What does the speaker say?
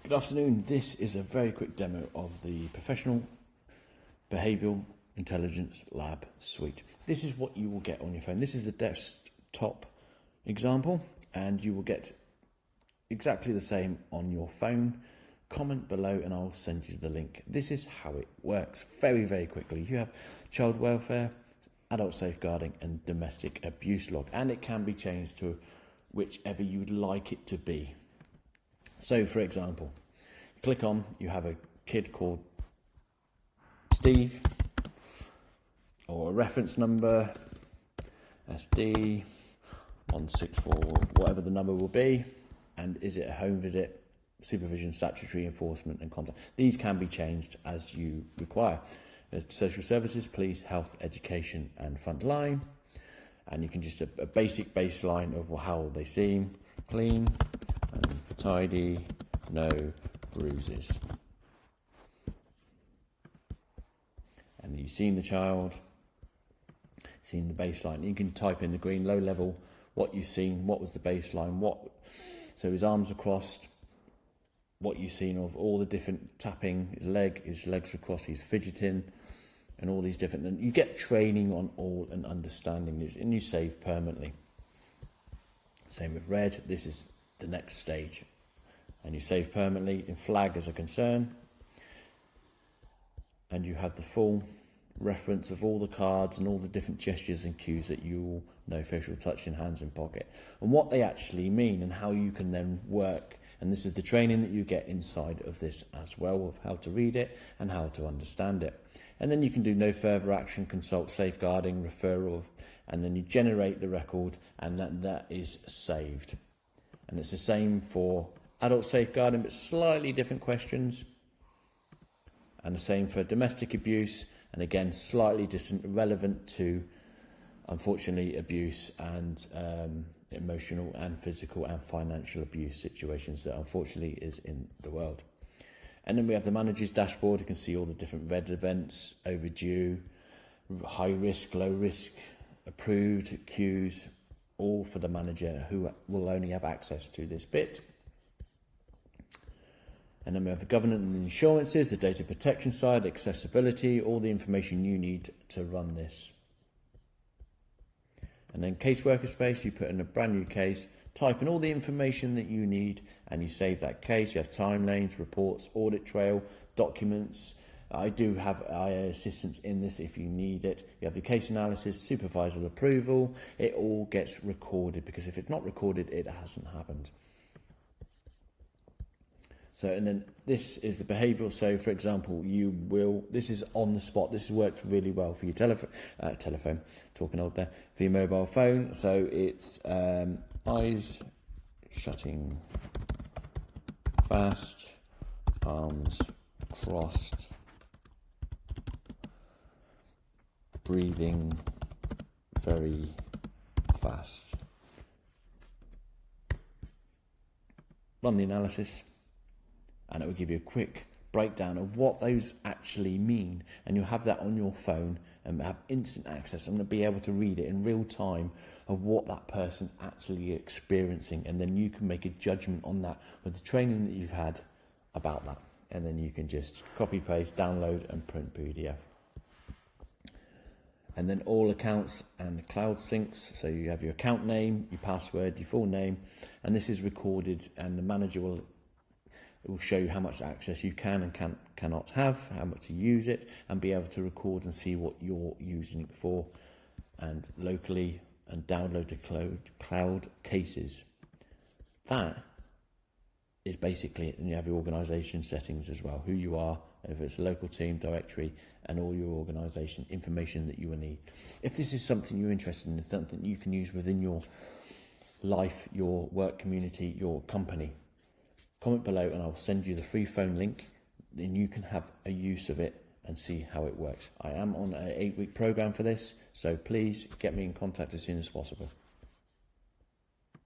Good afternoon. This is a very quick demo of the Professional Behavioural Intelligence Lab Suite. This is what you will get on your phone. This is the desktop example, and you will get exactly the same on your phone. Comment below and I'll send you the link. This is how it works very, very quickly. You have child welfare, adult safeguarding and domestic abuse log, and it can be changed to whichever you would like it to be. So for example, click on, you have a kid called Steve, or a reference number, SD 164, whatever the number will be, and is it a home visit, supervision, statutory enforcement and contact. These can be changed as you require. There's social services, police, health, education and frontline, and you can just a basic baseline of how they seem, clean and tidy, no bruises. And you've seen the child, seen the baseline. You can type in the green, low level, what you've seen, what was the baseline, so his arms are crossed, what you've seen of all the different tapping, his legs are crossed, he's fidgeting, and all these different, and you get training on all and understanding this, and you save permanently. Same with red, this is the next stage, and you save permanently in flag as a concern, and you have the full reference of all the cards and all the different gestures and cues that you all know, facial touch in hands in pocket, and what they actually mean and how you can then work. And this is the training that you get inside of this as well, of how to read it and how to understand it. And then you can do no further action, consult, safeguarding, referral, and then you generate the record, and that is saved. And it's the same for adult safeguarding, but slightly different questions. And the same for domestic abuse, and again, slightly different, relevant to, unfortunately, abuse and emotional and physical and financial abuse situations that unfortunately is in the world. And then we have the manager's dashboard. You can see all the different red events, overdue, high risk, low risk, approved, queues, all for the manager who will only have access to this bit. And then we have the governance and insurances, the data protection side, accessibility, all the information you need to run this. And then caseworker space, you put in a brand new case, type in all the information that you need, and you save that case. You have time lanes, reports, audit trail, documents. I do have IA assistance in this if you need it. You have your case analysis, supervisor approval. It all gets recorded, because if it's not recorded, it hasn't happened. So, and then this is the behavioural. So, for example, this is on the spot. This works really well for your telephone, talking old there, for your mobile phone. So it's eyes shutting fast, arms crossed, breathing very fast. Run the analysis, and it will give you a quick breakdown of what those actually mean, and you'll have that on your phone and have instant access and be able to read it in real time of what that person's actually experiencing, and then you can make a judgment on that with the training that you've had about that, and then you can just copy, paste, download and print PDF. And then all accounts and the cloud syncs, so you have your account name, your password, your full name, and this is recorded, and the manager will show you how much access you can and cannot have, how much to use it, and be able to record and see what you're using it for, and locally, and download the cloud cases. That is basically it. And you have your organisation settings as well, who you are, if it's a local team, directory, and all your organisation information that you will need. If this is something you're interested in, something you can use within your life, your work community, your company, comment below and I'll send you the free phone link, then you can have a use of it and see how it works. I am on an 8-week program for this, so please get me in contact as soon as possible.